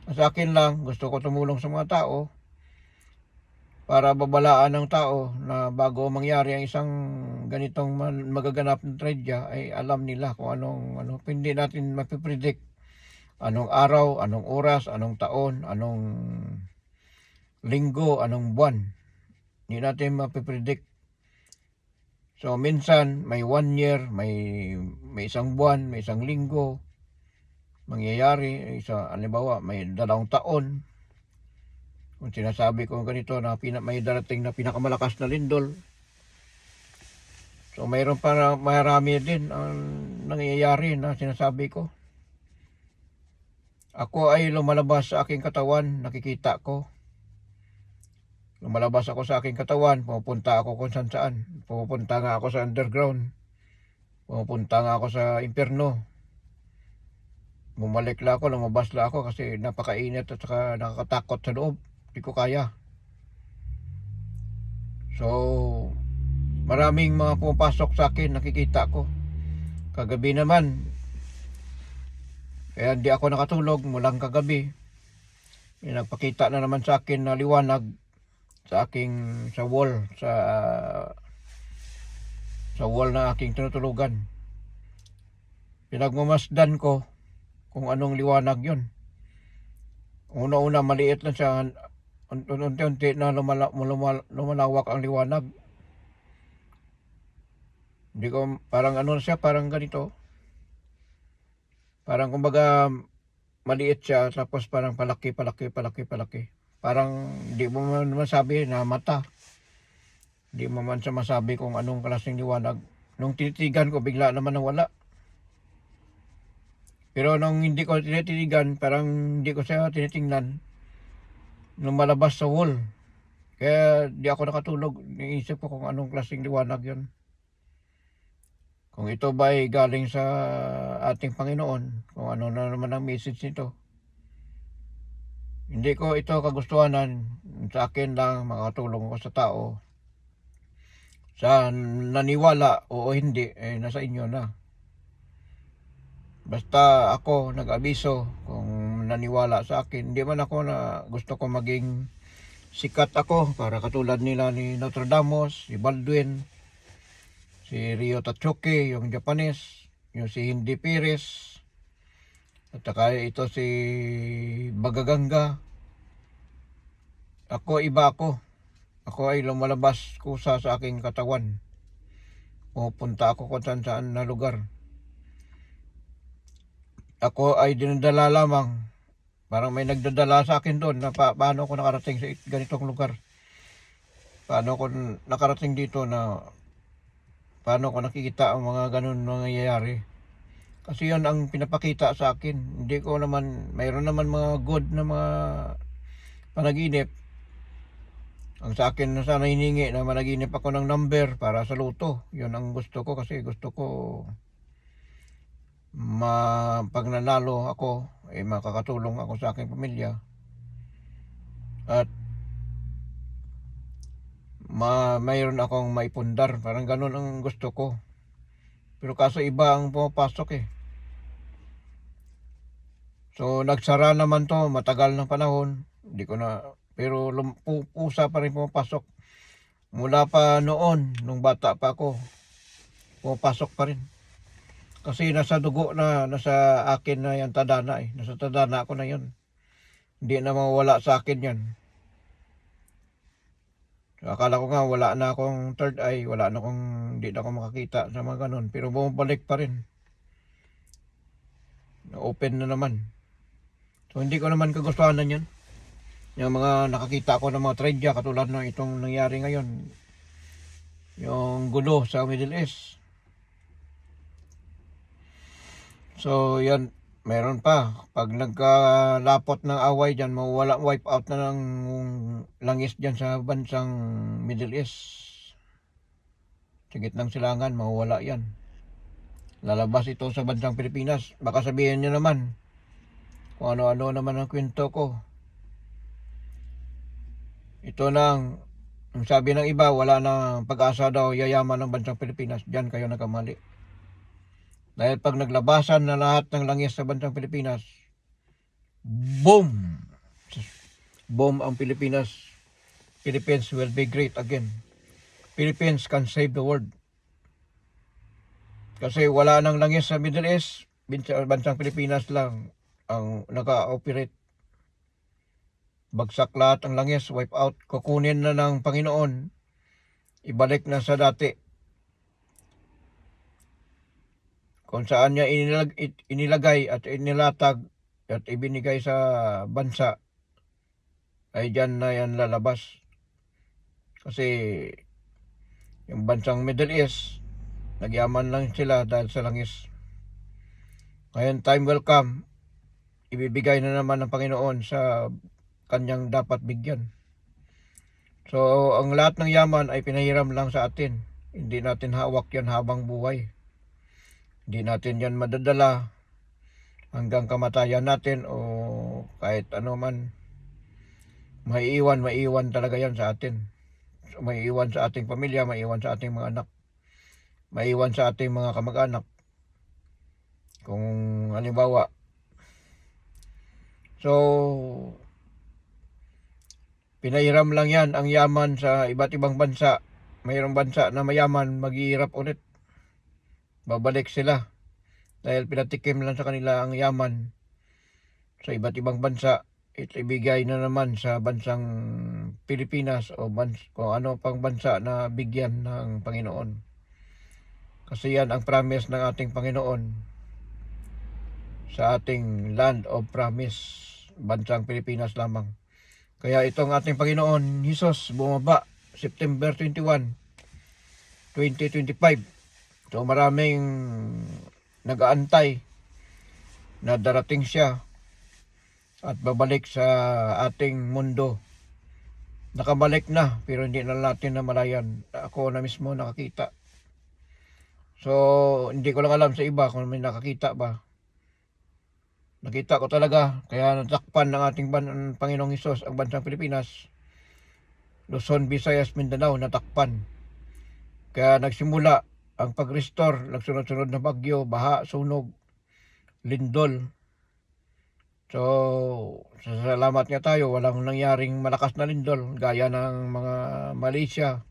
Sa akin lang, gusto ko tumulong sa mga tao para babalaan ng tao na bago mangyari ang isang ganitong magaganap na tragedya ay alam nila kung anong hindi natin mapipredict anong araw, anong oras, anong taon, anong linggo, anong buwan. Hindi natin mapipredict. So minsan may 1 year, may isang buwan, may isang linggo mangyayari, halimbawa may 2 taon. Kung sinasabi ko ganito na may darating na pinakamalakas na lindol, so mayroon pa marami din ang nangyayari na sinasabi ko. Ako ay lumalabas sa aking katawan, nakikita ko. Lumalabas ako sa aking katawan, pupunta ako kung saan. Pupunta nga ako sa underground. Pupunta nga ako sa impyerno. Bumalik lang ako, lumabas lang ako kasi napakainit at saka nakakatakot sa loob. Hindi ko kaya. So, maraming mga pumapasok sa akin, nakikita ko. Kagabi naman, kaya hindi ako nakatulog mulang kagabi. May nagpakita na naman sa akin na liwanag sa wall, sa wall na aking tinutulugan. Pinagmamasdan ko kung anong liwanag yun. Una-una maliit lang siya, unti-unti na lumalawak ang liwanag. Hindi ko, parang ano siya, parang ganito. Parang kumbaga maliit siya, tapos parang palaki. Parang hindi mo man masabi na mata. Hindi mo man siya masabi kung anong klaseng liwanag. Nung tinitigan ko, bigla naman nawala. Pero nung hindi ko tinitigan, parang hindi ko siya tinitingnan, lumalabas sa wall. Kaya di ako nakatulog. Niisip ko kung anong klaseng liwanag yun. Kung ito ba ay galing sa ating Panginoon, kung ano na naman ang message nito. Hindi ko ito kagustuhanan. Sa akin lang, makatulong ko sa tao. Sa naniwala o hindi, nasa inyo na. Basta ako nag-abiso kung naniwala sa akin. Hindi man ako na gusto ko maging sikat ako para katulad nila ni Nostradamus, si Baldwin, si Rio Tachoke, yung Japanese, yung si Hindi Pires, at saka ito si Bagaganga. Ako iba ako. Ako ay lumalabas kusa sa aking katawan. Pupunta ako kung saan na lugar. Ako ay dinadala lamang. Parang may nagdadala sa akin doon na paano ako nakarating sa ganitong lugar. Paano ako nakarating dito na paano ako nakikita ang mga ganun nangyayari. Kasi yun ang pinapakita sa akin. Hindi ko naman, mayroon naman mga good na mga panaginip. Ang sa akin na sana hiningi na managinip ako ng number para sa luto. Yun ang gusto ko kasi gusto ko pag nanalo ako, makakatulong ako sa aking pamilya. At mayroon akong maipundar. Parang ganun ang gusto ko. Pero kaso iba ang pumapasok eh. So nagsara naman to, matagal ng panahon. Hindi ko na, pero pusa pa rin pumapasok. Mula pa noon, nung bata pa ako, pumapasok pa rin. Kasi nasa dugo na, nasa akin na yan tadhana eh. Nasa tadhana ako na yun. Hindi na mawala sa akin yan. So, akala ko nga wala na akong third eye, wala na akong, hindi na ako makakita sa mga ganun. Pero bumabalik pa rin. Open na naman. So hindi ko naman kagustuhan na yun. Yung mga nakakita ko ng mga tragedya katulad ng itong nangyari ngayon. Yung gulo sa Middle East. So yan, meron pa. Pag nagkalapot ng away dyan, mawala, wipe out na ng langis dyan sa bansang Middle East. Sa gitnang silangan, mawala yan. Lalabas ito sa bansang Pilipinas. Baka sabihin nyo naman, kung ano-ano naman ang kwento ko. Ito nang, ang sabi ng iba, wala na pag-asa daw yayaman ng bansang Pilipinas. Diyan kayo nagkamali. Dahil pag naglabasan na lahat ng langis sa bansang Pilipinas, boom! Boom ang Pilipinas. Philippines will be great again. Philippines can save the world. Kasi wala nang langis sa Middle East, bansang Pilipinas lang ang naka-operate. Bagsak lahat ang langis, wipe out, kukunin na ng Panginoon, ibalik na sa dati. Kung saan niya inilagay at inilatag at ibinigay sa bansa, ay dyan na yan lalabas. Kasi yung bansang Middle East, nagyaman lang sila dahil sa langis. Ngayon, time will come, ibibigay na naman ng Panginoon sa kanyang dapat bigyan. So, ang lahat ng yaman ay pinahiram lang sa atin. Hindi natin hawak yan habang buhay. Hindi natin yan madadala hanggang kamatayan natin o kahit ano man. Maiiwan talaga yan sa atin. So, maiiwan sa ating pamilya, maiiwan sa ating mga anak, maiiwan sa ating mga kamag-anak. Kung halimbawa, so pinahiram lang yan ang yaman sa iba't ibang bansa. Mayroong bansa na mayaman, maghihirap ulit. Babalik sila dahil pinatikim lang sa kanila ang yaman sa iba't ibang bansa. Ibigay na naman sa bansang Pilipinas o kung ano pang bansa na bigyan ng Panginoon. Kasi yan ang promise ng ating Panginoon sa ating land of promise, bansang Pilipinas lamang. Kaya itong ating Panginoon Jesus bumaba September 21, 2025. So maraming nag-aantay na darating siya at babalik sa ating mundo. Nakabalik na pero hindi na natin namalayan. Ako na mismo nakakita. So hindi ko lang alam sa iba kung may nakakita ba. Nakita ko talaga, kaya natakpan ng ating Panginoong Hesus ang bansang Pilipinas. Luzon, Visayas, Mindanao natakpan. Kaya nagsimula ang pag-restore, nagsunod-sunod na bagyo, baha, sunog, lindol. So, salamat nga tayo, walang nangyaring malakas na lindol, gaya ng mga Malaysia.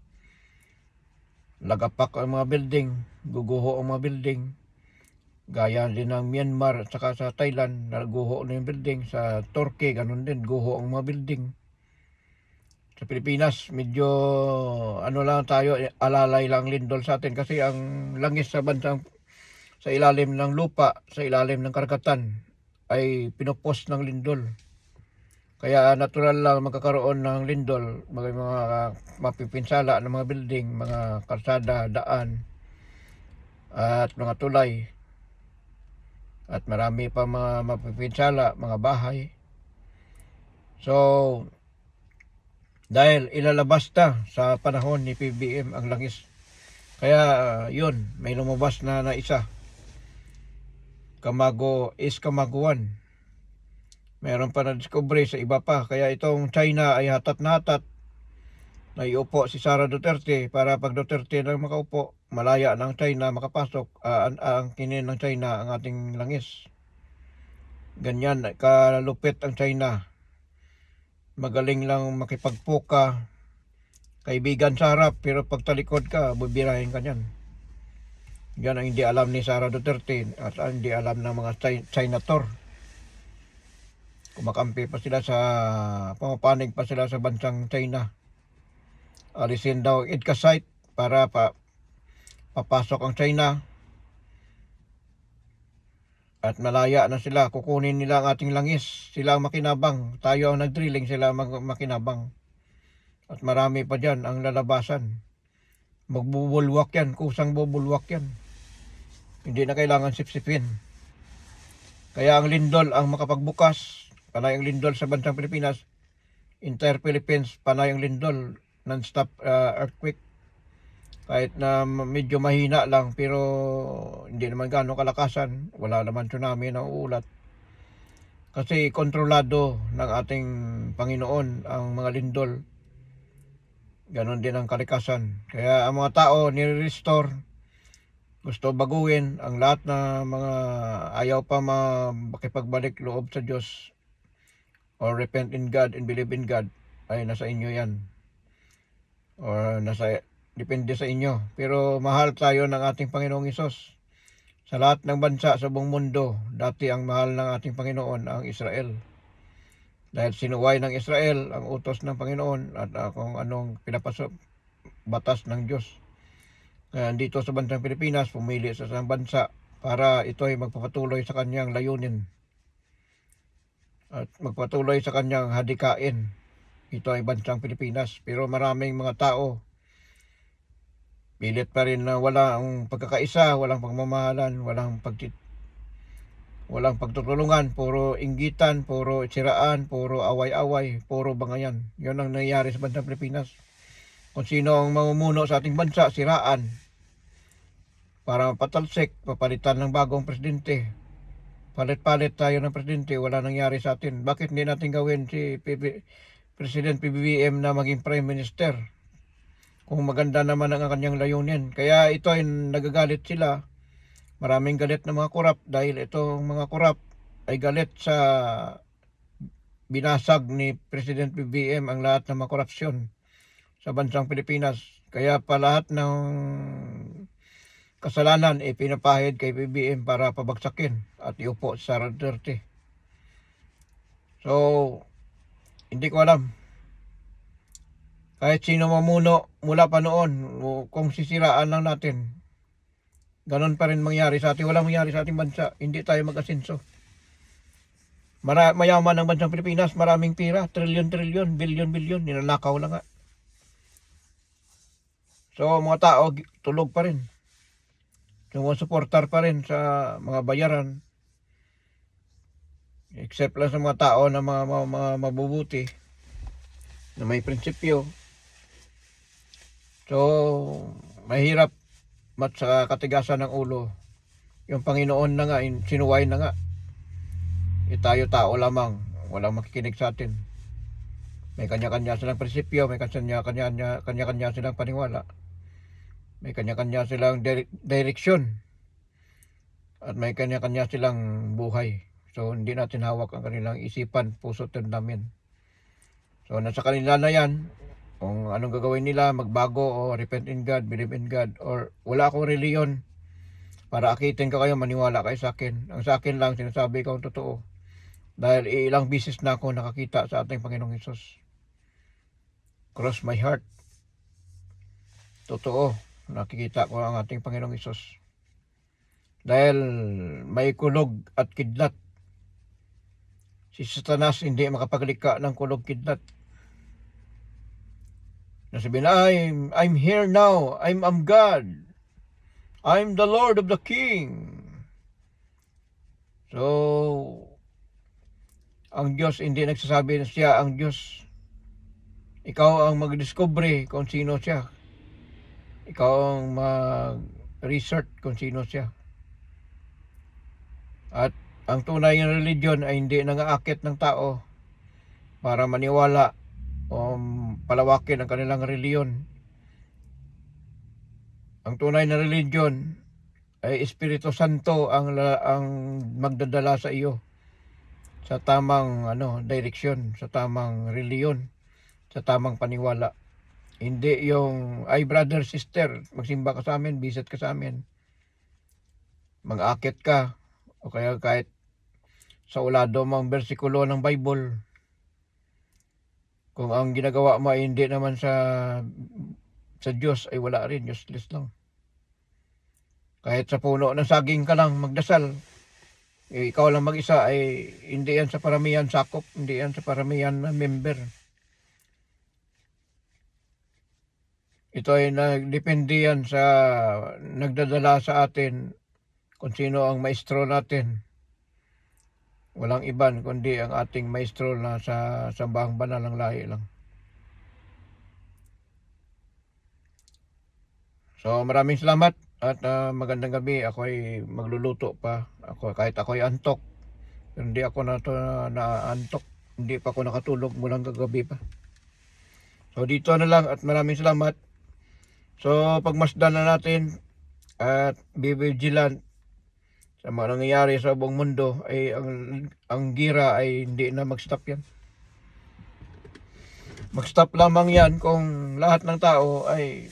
Lagapak ang mga building, guguho ang mga building. Gaya din ng Myanmar at saka sa Thailand, naguho na yung building. Sa Turkey, ganun din, guho ang mga building. Sa Pilipinas, medyo ano lang tayo, alalay lang lindol sa atin kasi ang langis sa bansang sa ilalim ng lupa, sa ilalim ng karagatan ay pinupos ng lindol. Kaya natural lang magkakaroon ng lindol, mga mapipinsala ng mga building, mga kalsada, daan, at mga tulay. At marami pa mga mapipinsala, mga bahay. So, dahil ilalabas na sa panahon ni PBM ang langis. Kaya yun, may lumabas na isa. Kamaguan. Meron pa na-discovery sa iba pa. Kaya itong China ay hatat na hatat. Naiupo si Sara Duterte para pag Duterte na makaupo, malaya ng China makapasok. Ang kinin ng China ang ating langis. Ganyan, kalupit ang China. Magaling lang makipagpuka. Kaibigan sa harap, pero pag talikod ka, bubirahin ka niyan. Yan ang hindi alam ni Sara Duterte at hindi alam ng mga Chinator. Kumakampi pa sila pumapanig pa sila sa bansang China. Alisin daw EDCA site para papasok ang China. At malaya na sila, kukunin nila ang ating langis. Sila ang makinabang, tayo ang nag-drilling, sila makinabang. At marami pa dyan ang lalabasan. Magbubulwak yan, kusang bubulwak yan. Hindi na kailangan sipsipin. Kaya ang lindol ang makapagbukas. Panay ang lindol sa bansang Pilipinas. Entire Philippines, panay ang lindol. Non-stop earthquake. Kahit na medyo mahina lang, pero hindi naman gano'ng kalakasan. Wala naman tsunami na uulat. Kasi kontrolado ng ating Panginoon ang mga lindol. Ganon din ang kalikasan. Kaya ang mga tao nire-restore, gusto baguhin ang lahat na mga ayaw pa makipagbalik loob sa Diyos or repent in God and believe in God, ay nasa inyo yan. Or depende sa inyo. Pero mahal tayo ng ating Panginoong Hesus. Sa lahat ng bansa sa buong mundo, dati ang mahal ng ating Panginoon ang Israel. Dahil sinuway ng Israel ang utos ng Panginoon at kung anong pinapasok batas ng Diyos. Kaya dito sa bansang Pilipinas, pumili sa isang bansa para ito ay magpapatuloy sa kanyang layunin. At magpatuloy sa kanyang hadikain. Ito ay bansang Pilipinas. Pero maraming mga tao pilit pa rin na walang pagkakaisa, walang pagmamahalan, walang pagtutulungan, puro inggitan, puro siraan, puro away-away, puro bangayan. Yun ang nangyayari sa bansang Pilipinas. Kung sino ang mamumuno sa ating bansa, siraan. Para mapatalsik, papalitan ng bagong presidente. Palit-palit tayo ng presidente, wala nangyari sa atin. Bakit hindi natin gawin si President PBBM na maging Prime Minister? Kung maganda naman ang kanyang layunin. Kaya ito ay nagagalit sila. Maraming galit na mga kurap dahil itong mga kurap ay galit sa binasag ni President PBBM ang lahat ng mga korupsyon sa bansang Pilipinas. Kaya pa lahat ng kasalanan ay pinapahid kay PBBM para pabagsakin at iupo sa Sara Duterte. So, hindi ko alam. Kahit sino mamuno mula pa noon, kung sisiraan lang natin, ganon pa rin mangyari sa atin. Walang mangyari sa ating bansa. Hindi tayo mag-asenso. Mayaman ang bansang Pilipinas, maraming pira, trilyon-trilyon, bilyon-bilyon, ninanakaw lang nga. So, mga tao, tulog pa rin. Sumusuportar pa rin sa mga bayaran. Except lang sa mga tao na mga mabubuti, na may prinsipyo. So, mahirap sa katigasan ng ulo. Yung Panginoon na nga, sinuway na nga. Tayo tao lamang, walang makikinig sa atin. May kanya-kanya silang prinsipyo, may kanya-kanya silang paniwala. May kanya-kanya silang direksyon. At may kanya-kanya silang buhay. So, hindi natin hawak ang kanilang isipan, puso, damdamin. So, nasa kanila na yan. Kung anong gagawin nila, magbago o repent in God, believe in God, or wala akong reliyon para akitin ka kayo, maniwala kayo sa akin. Ang sa akin lang, sinasabi ko ang totoo. Dahil ilang bisis na ako nakakita sa ating Panginoong Hesus. Cross my heart. Totoo, nakikita ko ang ating Panginoong Hesus. Dahil may kulog at kidlat. Si Satanas hindi makapaglikha ng kulog kidlat. Nasabi na, I'm here now. I'm God. I'm the Lord of the King. So, ang Diyos hindi nagsasabi na siya ang Diyos. Ikaw ang mag-discovery kung sino siya. Ikaw ang mag-research kung sino siya. At ang tunay ng religion ay hindi nangaakit ng tao para maniwala o palawakin ang kanilang reliyon. Ang tunay na religion ay Espiritu Santo ang magdadala sa iyo sa tamang direksyon, sa tamang reliyon, sa tamang paniwala. Hindi yung, ay brother, sister, magsimba ka sa amin, visit ka sa amin, mag-akit ka, o kaya kahit sa ulado mong bersikulo ng Bible, kung ang ginagawa mo ay hindi naman sa Diyos, ay wala rin, useless lang. Kahit sa puno ng saging ka lang magdasal, ikaw lang mag-isa, ay hindi yan sa paramihan sakop, hindi yan sa paramihan na member. Ito ay nagdepende yan sa nagdadala sa atin kung sino ang maestro natin. Walang iban kundi ang ating maestro na sa sambahang banal ng lahi lang. So maraming salamat at magandang gabi. Ako ay magluluto pa. Kahit ako ay antok, hindi ako na-antok. Hindi pa ako nakatulog mulang kagabi pa. So dito na lang at maraming salamat. So pagmasdan na natin at be vigilant sa mga nangyayari sa buong mundo, ay ang gira ay hindi na mag-stop yan. Mag-stop lamang yan kung lahat ng tao ay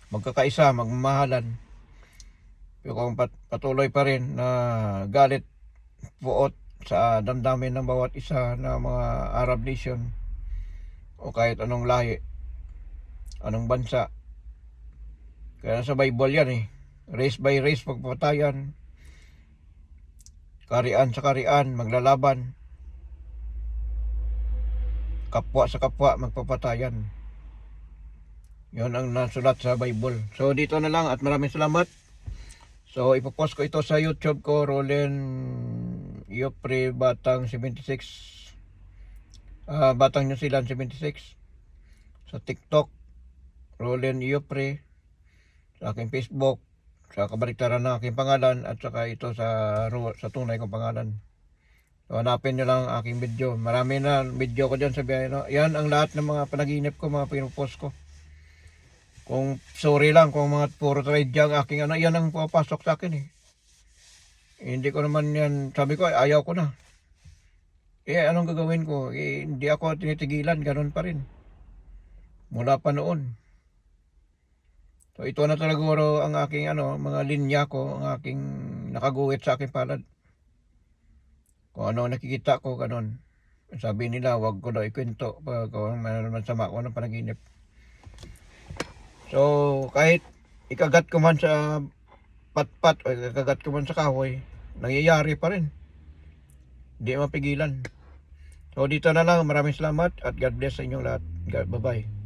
magkakaisa, magmamahalan. Pero kung patuloy pa rin na galit, puot sa damdamin ng bawat isa na mga Arab nation o kahit anong lahi, anong bansa. Kaya sa Bible yan race by race pagpapatayan, karian sa karian maglalaban, kapwa sa kapwa magpapatayan. Yun ang nasulat sa Bible. So dito na lang at maraming salamat. So ipopost ko ito sa YouTube ko, Rolen Iopre Batang 76, Batang New Zealand 76. Sa TikTok, Rolen Iopre. Sa aking Facebook, sa kabaliktaran ng aking pangalan, at saka ito sa tunay kong pangalan. So hanapin nyo lang aking video. Marami na video ko dyan sa biyahe. Yan ang lahat ng mga panaginip ko, mga pinupost ko. Kung sorry lang kung mga puro trade ang aking yan ang papasok sa akin Hindi ko naman yan, sabi ko ayaw ko na. Anong gagawin ko? Hindi ako tinitigilan, ganun pa rin. Mula pa noon. So ito na talaga ang aking mga linya ko, ang aking nakaguhit sa aking palad. Kung ano nakikita ko, ganun. Sabi nila, wag ko daw ikwento kung mayroon sama ko ng panaginip. So kahit ikagat ko man sa patpat o ikagat ko man sa kahoy, nangyayari pa rin. Hindi mapigilan. So dito na lang, maraming salamat at God bless sa inyong lahat. Bye-bye.